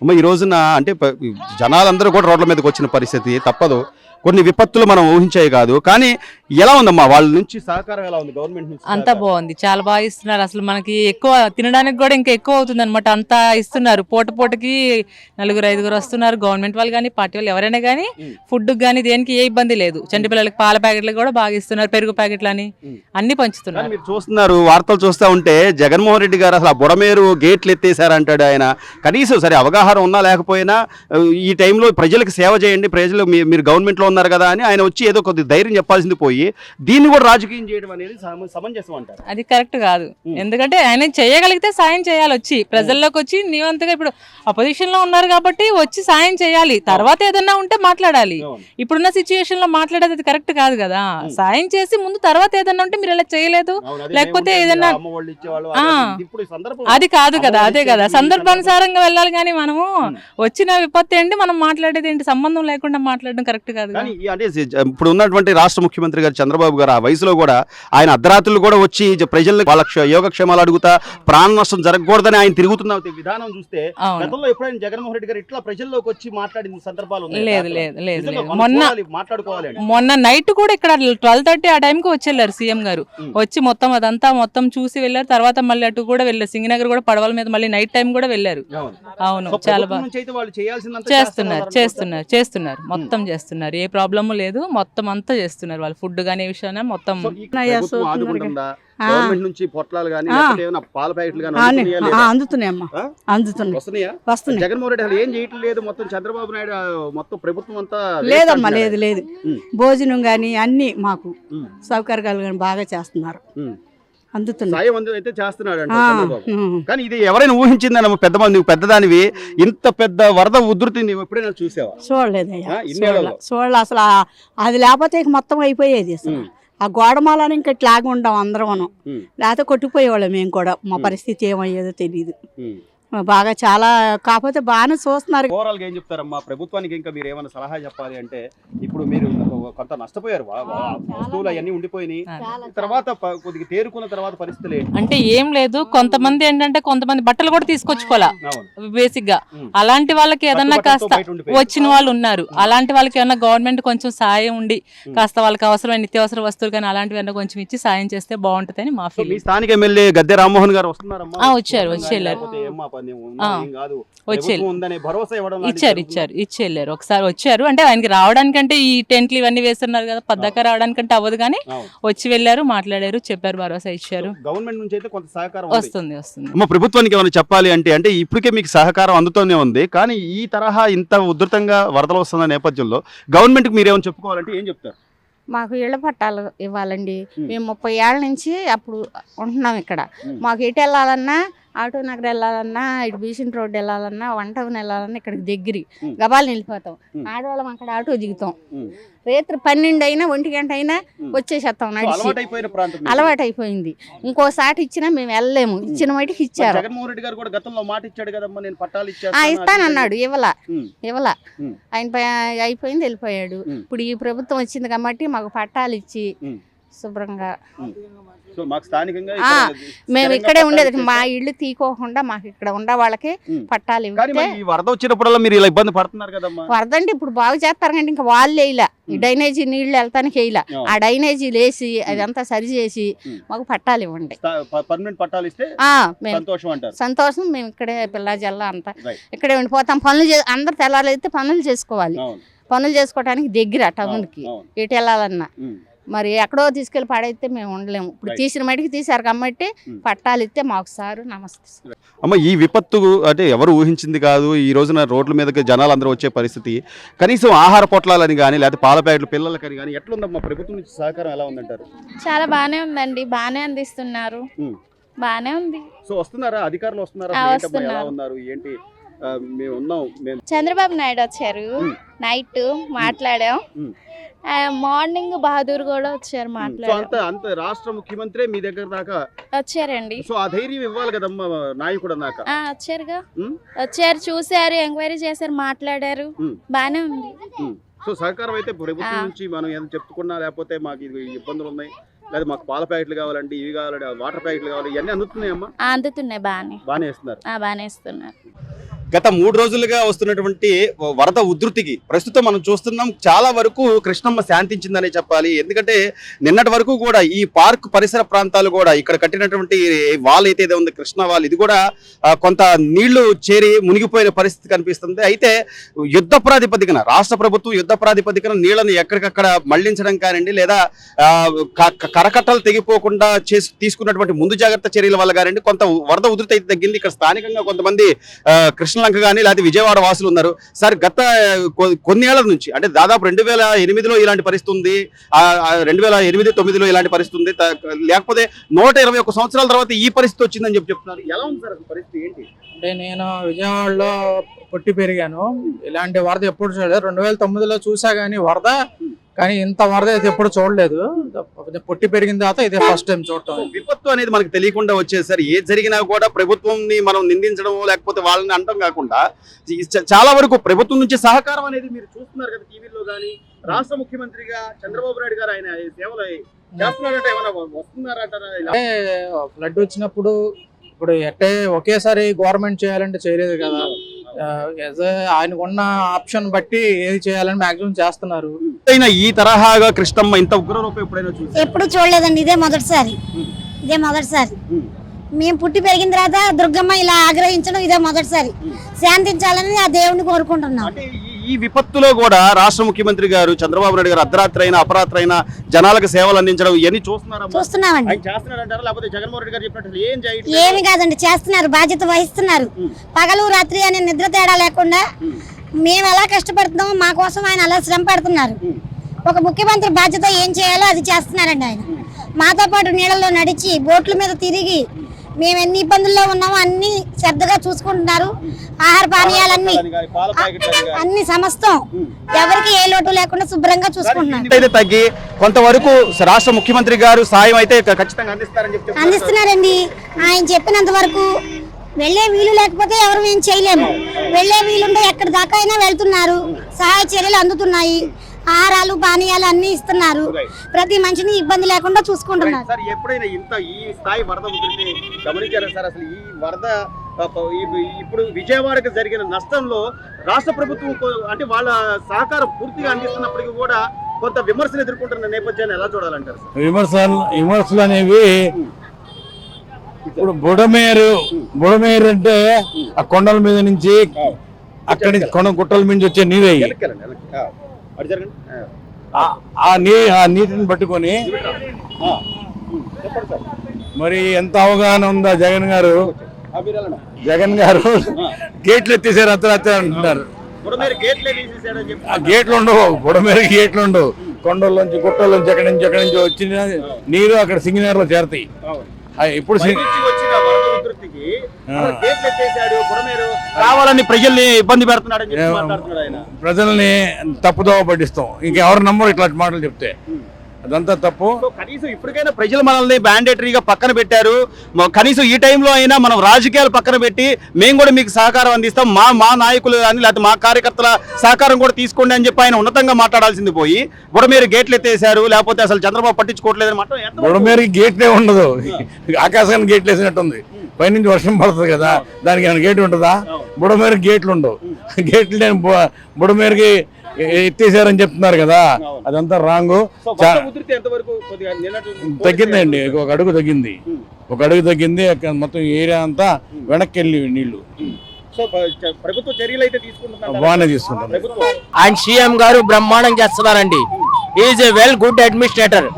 అమ్మ ఈ రోజున అంటే జనాలందరూ కూడా రోడ్ల మీదకి వచ్చిన పరిస్థితి తప్పదు. కొన్ని విపత్తులు మనం ఊహించేవి కాదు. కానీ ఎలా ఉందమ్మా వాళ్ళ నుంచి సహకారం ఎలా ఉంది గవర్నమెంట్ నుంచి? అంతా బాగుంది, చాలా బాగా ఇస్తున్నారు. అసలు మనకి ఎక్కువ తినడానికి కూడా ఇంకా ఎక్కువ అవుతుంది అనమాట. అంతా ఇస్తున్నారు. పూటకి 4-5 వస్తున్నారు. గవర్నమెంట్ వాళ్ళు కానీ పార్టీ వాళ్ళు ఎవరైనా కానీ ఫుడ్ కానీ దేనికి ఏ ఇబ్బంది లేదు. చంటి పిల్లలకి పాల ప్యాకెట్లు కూడా బాగా ఇస్తున్నారు, పెరుగు ప్యాకెట్లు అని అన్ని పంచుతున్నారు. మీరు చూస్తున్నారు వార్తలు చూస్తూ ఉంటే జగన్మోహన్ రెడ్డి గారు అసలు ఆ బుడమేరు గేట్లు ఎత్తేసారంటాడు ఆయన. కనీసం సరే అవగాహన ఉన్నా లేకపోయినా ఈ టైంలో ప్రజలకు సేవ చేయండి, ప్రజలు మీరు గవర్నమెంట్లో ఉన్నారు కదా అని ఆయన వచ్చి ఏదో కొద్ది ధైర్యం చెప్పాల్సింది పోయి దీన్ని కూడా రాజకీయం చేయడం అనేది సమంజసం అంటారు. అది కరెక్ట్ కాదు. ఎందుకంటే ఆయన చేయగలిగితే సాయం చేయాలి, వచ్చి ప్రజల్లోకి వచ్చి నీవంతగా ఇప్పుడు అపోజిషన్ లో ఉన్నారు కాబట్టి వచ్చి సాయం చేయాలి. తర్వాత ఏదన్నా ఉంటే మాట్లాడాలి. ఇప్పుడున్న సిచ్యువేషన్ లో మాట్లాడేది అది కరెక్ట్ కాదు కదా. సాయం చేసి ముందు తర్వాత ఏదన్నా ఉంటే మీరు ఇలా చేయలేదు లేకపోతే ఏదన్నా అది కాదు కదా. అదే కదా సందర్భానుసారంగా వెళ్ళాలి. కానీ మనము వచ్చిన విపత్తి ఏంటి మనం మాట్లాడేది ఏంటి సంబంధం లేకుండా మాట్లాడడం కరెక్ట్ కాదు. అంటే ఇప్పుడు ఉన్నటువంటి రాష్ట్ర ముఖ్యమంత్రి గారు చంద్రబాబు గారు ఆ వయసులో కూడా ఆయన అర్ధరాత్రులు కూడా వచ్చి ప్రజల్ని వాళ్ళ యోగక్షేమాలు అడుగుతా ప్రాణ నష్టం జరగకూడదని ఆయన తిరుగుతున్న విధానం చూస్తే గతంలో ఎప్పుడైనా జగన్మోహన్ రెడ్డి గారు ఇట్లా ప్రజల్లోకి వచ్చి మాట్లాడిన సందర్భాలు లేదు. మొన్న నైట్ కూడా ఇక్కడ 12:30 ఆ టైంకి వచ్చేళ్ళారు సీఎం గారు. వచ్చి మొత్తం చూసి వెళ్ళారు. తర్వాత మళ్ళీ అటు కూడా వెళ్ళారు, సింగనగర్ కూడా పడవల మీద మళ్ళీ నైట్ టైం కూడా వెళ్ళారు. అవును, చాలా బాగా చేస్తున్నారు మొత్తం చేస్తున్నారు. ఏ ప్రాబ్లమ్ లేదు, మొత్తం అంతా చేస్తున్నారు. వాళ్ళు ఫుడ్ గానీ విషయాన్ని మొత్తం జగన్మోహన్ రెడ్డి ఏం చేయట్లేదు. మొత్తం చంద్రబాబు నాయుడు మొత్తం ప్రభుత్వం అంతా లేదమ్మా, లేదు. భోజనం గానీ అన్ని మాకు సౌకర్యాలు గానీ బాగా చేస్తున్నారు. అయితే చేస్తున్నాడు. కానీ ఇది ఎవరైనా ఊహించిందన్న పెద్దదానివి ఇంత పెద్ద వరద ఉధృతిని ఎప్పుడైనా చూసావా? చూడలేదయ్యా, చూడలే అసలు. అది లేకపోతే మొత్తం అయిపోయేది. అసలు ఆ గోడమాలని ఇంకా ఇట్లాగా ఉండం అందరం మనం, లేకపోతే కొట్టుకుపోయేవాళ్ళం మేము కూడా. మా పరిస్థితి ఏమయ్యేదో తెలియదు. బాగా చాలా కాకపోతే బాగానే చూస్తున్నారు. ఓవరాల్ గా ఏం చెప్తారమ్మా ప్రభుత్వానికి? ఇంకా మీరు ఏమైనా సలహా చెప్పాలి అంటే ఇప్పుడు మీరు కొంత నష్టపోయారు, వస్తువులు అవన్నీ ఉండిపోయినాయి. తర్వాత కొద్దిగా తేరుకున్న తర్వాత పరిస్థితులు అంటే ఏం లేదు. కొంతమంది బట్టలు కూడా తీసుకొచ్చుకోవాలా బేసిక్ గా. అలాంటి వాళ్ళకి ఏదన్నా కాస్త వచ్చిన వాళ్ళు ఉన్నారు. అలాంటి వాళ్ళకి ఏమన్నా గవర్నమెంట్ కొంచెం సాయం ఉండి కాస్త వాళ్ళకి అవసరమైన నిత్యావసర వస్తువులు కానీ అలాంటివి కొంచెం ఇచ్చి సాయం చేస్తే బాగుంటుందని మా ఫీలింగ్. స్థానిక ఎమ్మెల్యే గద్దె రామ్మోహన్ గారు వస్తున్నారమ్మా? ఇచ్చేళ్ళారు. ఒకసారి వచ్చారు. అంటే ఆయనకి రావడానికంటే ఈ టెంట్లు ఇవన్నీ వేస్తున్నారు కదా, పద్దక రావడానికంటే అవ్వదు. కానీ వచ్చి వెళ్ళారు, మాట్లాడారు, చెప్పారు, భరోసా ఇచ్చారు. గవర్నమెంట్ నుంచి అయితే కొంత సహకారం వస్తుంది. ప్రభుత్వానికి ఏమైనా చెప్పాలి అంటే ఇప్పటికే మీకు సహకారం అందుతూనే ఉంది. కానీ ఈ తరహా ఇంత ఉధృతంగా వరదలు వస్తున్న నేపథ్యంలో గవర్నమెంట్ కి మీరేమైనా చెప్పుకోవాలంటే ఏం చెప్తారు? మాకు ఇళ్ల పట్టాలు ఇవ్వాలండి. మేము 30 ఏళ్ళ నుంచి అప్పుడు ఉంటున్నాం ఇక్కడ. మాకు ఎటు వెళ్ళాలన్నా, ఆటో నగర్ వెళ్ళాలన్నా, ఇటు బీసెంట్ రోడ్ వెళ్ళాలన్నా, టౌన్ వెళ్ళాలన్నా ఇక్కడికి దగ్గరి గబాలు వెళ్ళిపోతాం. ఆడవాళ్ళం అక్కడ ఆటో దిగుతాం. రేత్రి 12 అయినా 1 గంట అయినా వచ్చేసేస్తాం నడిచి. అలవాటు అయిపోయింది. ఇంకోసారి ఇచ్చినా మేము వెళ్ళలేము. ఇచ్చిన మటుకు ఇచ్చారు. ఇస్తానన్నాడు, ఇవ్వలా. ఆయన అయిపోయింది, వెళ్ళిపోయాడు. ఇప్పుడు ఈ ప్రభుత్వం వచ్చింది కాబట్టి మాకు పట్టాలు ఇచ్చి శుభ్రంగా మేము ఇక్కడే ఉండేది. మా ఇల్లు తీకోకుండా మాకు ఇక్కడ ఉండే వాళ్ళకి పట్టాలు వరద వచ్చినప్పుడల్లా మీరు ఇలా ఇబ్బంది పడుతున్నారు కదమ్మా. వరద అంటే ఇప్పుడు బాగు చేస్తారు కంటే ఇంకా వాళ్ళు వేయలే. ఈ డ్రైనేజీ నీళ్లు వెళ్తానికి వేయలే. ఆ డ్రైనేజీ లేసి అదంతా సరి చేసి మాకు పట్టాలు ఇవ్వండి. సంతోషం. మేము ఇక్కడే పిల్ల జల్ల అంతా ఇక్కడే ఉండిపోతాం. అందరు తెల్లారైతే పనులు చేసుకోవాలి. పనులు చేసుకోవడానికి దగ్గర టౌన్కి ఎటు వెళ్ళాలన్నా. మరి ఎక్కడో తీసుకెళ్లి పడైతే మేము ఉండలేము. ఇప్పుడు తీసిన మటుకు తీసారు కాబట్టి పట్టాలు ఇస్తే మాకు సారు నమస్తే. అమ్మ ఈ విపత్తు అంటే ఎవరు ఊహించింది కాదు. ఈ రోజున రోడ్ల మీదకి జనాలు అందరూ వచ్చే పరిస్థితి. కనీసం ఆహార పొట్లాలని కానీ లేకపోతే పాల ప్యాకెట్లు పిల్లలకని కానీ ఎట్లుందమ్మా? ప్రభుత్వం నుంచి సహకారం ఎలా ఉందంటారు? చాలా బాగానే ఉందండి, బాగానే అందిస్తున్నారు, బాగానే ఉంది. సో వస్తున్నారా అధికారులు? వస్తున్నారా? ఏంటి మేము ఉన్నాం. చంద్రబాబు నాయుడు వచ్చారు, నైట్ మాట్లాడాం. మార్నింగ్ బహదూర్ కూడా వచ్చారు, అంత రాష్ట్ర ముఖ్యమంత్రి మీ దగ్గర దాకా వచ్చారండి. సో ఆ ధైర్యం ఇవ్వాలి కదమ్మా నాయకుడు అన్నాక. వచ్చారుగా, వచ్చారు, చూసారు, ఎంక్వైరీ చేశారు, మాట్లాడారు, బానే ఉంది. సో సహకారం అయితే ప్రభుత్వం నుంచి మనం ఏం చెప్పుకున్నా లేకపోతే మాకు ఇబ్బందులు ఉన్నాయి లేదా మాకు పాల ప్యాకెట్లు కావాలండి, ఇవి కావాలండి, వాటర్ ప్యాకెట్లు కావాలి, ఇవన్నీ అందుతున్నాయమ్మా? అందుతున్నాయి, బాగానే ఇస్తున్నారు. బాగానే ఇస్తున్నారు. గత 3 రోజులుగా వస్తున్నటువంటి వరద ఉధృతికి ప్రస్తుతం మనం చూస్తున్నాం చాలా వరకు కృష్ణమ్మ శాంతించిందనే చెప్పాలి. ఎందుకంటే నిన్నటి వరకు కూడా ఈ పార్క్ పరిసర ప్రాంతాలు కూడా ఇక్కడ కట్టినటువంటి వాల్ అయితే ఉంది కృష్ణ వాల్, ఇది కూడా కొంత నీళ్లు చేరి మునిగిపోయిన పరిస్థితి కనిపిస్తుంది. అయితే యుద్ధ ప్రాతిపదికన రాష్ట్ర ప్రభుత్వం యుద్ధ ప్రాతిపదికన నీళ్లను ఎక్కడికక్కడ మళ్లించడం కానివ్వండి, లేదా కరకట్టలు తెగిపోకుండా తీసుకున్నటువంటి ముందు జాగ్రత్త చర్యల వల్ల కానివ్వండి కొంత వరద ఉధృతి అయితే తగ్గింది. ఇక్కడ స్థానికంగా కొంతమంది కృష్ణలంక కానీ లేకపోతే విజయవాడ వాసులు ఉన్నారు. సార్ గత కొన్నేళ్ల నుంచి అంటే దాదాపు 2008లో ఇలాంటి పరిస్థితి ఉంది, 2008-9లో ఇలాంటి పరిస్థితి ఉంది, లేకపోతే 121 సంవత్సరాల తర్వాత ఈ పరిస్థితి వచ్చిందని చెప్తున్నారు. ఎలా ఉంది సార్ పరిస్థితి ఏంటి? అంటే నేను విజయవాడలో పుట్టి పెరిగాను, ఇలాంటి వరద ఎప్పుడు చూడలేదు. 2009లో చూసా కానీ వరద, కానీ ఇంత వరద అయితే ఎప్పుడు చూడలేదు. పుట్టి పెరిగిన తర్వాత ఇదే ఫస్ట్ టైం చూడటం. విపత్తు అనేది మనకు తెలియకుండా వచ్చేది సార్. ఏది జరిగినా కూడా ప్రభుత్వంని మనం నిందించడం లేకపోతే వాళ్ళని అంటం కాకుండా చాలా వరకు ప్రభుత్వం నుంచి సహకారం అనేది మీరు చూస్తున్నారు కదా టీవీలో కానీ. రాష్ట్ర ముఖ్యమంత్రిగా చంద్రబాబు నాయుడు గారు ఆయన సేవలు చేస్తున్నారంటే ఏమైనా వస్తున్నారంటారా? అంటే ఫ్లడ్ వచ్చినప్పుడు ఇప్పుడు ఎట్టే ఒకేసారి గవర్నమెంట్ చేయాలంటే చేయలేదు కదా, ఆయనకున్న ఆప్షన్ బట్టి ఏది చేయాలని మాక్సిమం చేస్తున్నారు. ఈ తరహాగా కృష్ణమ్మ ఇంత ఉగ్రరూపం ఎప్పుడైనా చూసారా? ఎప్పుడు చూడలేదండి, ఇదే మొదటిసారి. మేము పుట్టి పెరిగిన తర్వాత దుర్గమ్మ ఇలా ఆగ్రహించడం ఇదే మొదటిసారి. శాంతించాలని ఆ దేవుని కోరుకుంటున్నాం. అంటే ఈ విపత్తులో కూడా రాష్ట్ర ముఖ్యమంత్రి గారు చంద్రబాబు నాయుడు గారు అర్ధరాత్రి అయినా అపరాత్రి అయినా జనాలకు సేవలు అందించడం ఇవన్నీ చూస్తున్నామండి. ఏమి కాదండి, చేస్తున్నారు, బాధ్యత వహిస్తున్నారు. పగలు రాత్రి అనే నిద్ర తేడా లేకుండా మేము ఎలా కష్టపడుతున్నామో మా కోసం ఆయన అలా శ్రమ పడుతున్నారు. ఒక ముఖ్యమంత్రి బాధ్యత ఏం చేయాలో అది చేస్తున్నారండి ఆయన. మాతో పాటు నీళ్ళలో నడిచి బోట్ల మీద తిరిగి మేము ఎన్ని ఇబ్బందుల్లో ఉన్నామో అన్ని శ్రద్ధగా చూసుకుంటున్నారు. ఆహార పానీయాలన్నీ అన్ని సమస్తం ఎవరికి ఏ లోటు లేకుండా శుభ్రంగా చూసుకుంటున్నారు. తగ్గి కొంతవరకు రాష్ట్ర ముఖ్యమంత్రి గారు సాయం అయితే ఖచ్చితంగా అందిస్తున్నారండి. ఆయన చెప్పినంత వరకు వెళ్లే వీలు లేకపోతే ఎవరు ఏం చేయలేము. వెళ్లే వీలుంటే ఎక్కడి దాకా అయినా వెళ్తున్నారు. సహాయ చర్యలు అందుతున్నాయి. ఆహారాలు పానీయాలు అన్ని ఇస్తున్నారు. ప్రతి మనిషిని ఇబ్బంది లేకుండా చూసుకుంటున్నారు. ఎప్పుడైనా ఇంత ఈ స్థాయి వరద ఉధృతి గమనించారా సార్? అసలు ఈ వరద ఇప్పుడు విజయవాడకు జరిగిన నష్టంలో రాష్ట్ర ప్రభుత్వం అంటే వాళ్ళ సహకారం పూర్తిగా అందిస్తున్నప్పటికీ కూడా కొంత విమర్శలు ఎదుర్కొంటున్న నేపథ్యాన్ని ఎలా చూడాలంటారు? విమర్శలు అనేవి ఇప్పుడు బుడమేరు అంటే ఆ కొండల మీద నుంచి అక్కడి గుట్టల మీద వచ్చే నీరు ఆ నీటిని పట్టుకొని మరి ఎంత అవగాహన ఉందా జగన్ గారు గేట్లు ఎత్తేసారు అర్ధరాత్రి అంటున్నారు. ఆ గేట్లు ఉండవు, బుడమేరు గేట్లు ఉండవు. కొండల్లోంచి గుట్టల్లోంచి ఎక్కడి నుంచి వచ్చిన నీరు అక్కడ సింగనగర్లో చేరతాయి. ఇప్పుడు కావాలని ప్రజల్ని ఇబ్బంది పెడుతున్నాడు, ప్రజల్ని తప్పుదోవ పట్టిస్తాం. ఇంకెవరు నమ్మరు ఇట్లాంటి మాటలు చెప్తే. అదంతా తప్పు. కనీసం ఇప్పటికైనా ప్రజలు మనల్ని మ్యాండేటరీగా పక్కన పెట్టారు. కనీసం ఈ టైంలో అయినా మనం రాజకీయాలు పక్కన పెట్టి మేము కూడా మీకు సహకారం అందిస్తాం, మా నాయకులు కానీ లేకపోతే మా కార్యకర్తల సహకారం కూడా తీసుకోండి అని చెప్పి ఆయన ఉన్నతంగా మాట్లాడాల్సింది పోయి బుడమేరు గేట్లు ఎత్తేసారు, లేకపోతే అసలు చంద్రబాబు పట్టించుకోవట్లేదని మాట్లాడు. బుడమేరుకి గేట్లే ఉండదు, ఆకాశానికి గేట్లు వేసినట్టుంది. పైనుంచి వర్షం పడుతుంది కదా, దానికి ఏమైనా గేట్ ఉంటుందా? బుడమేరుకి గేట్లు ఉండవు. గేట్లు నేను బుడమేరుకి ఎత్తేసారని చెప్తున్నారు కదా, అదంతా రాంగు. తగ్గిందండి, ఒక అడుగు తగ్గింది. మొత్తం ఏరియా అంతా వెనక్కి వెళ్ళి నీళ్లు బాగానే తీసుకుంటారు. అండ్ సీఎం గారు బ్రహ్మాండం చేస్తున్నారండి. Is a well good administrator.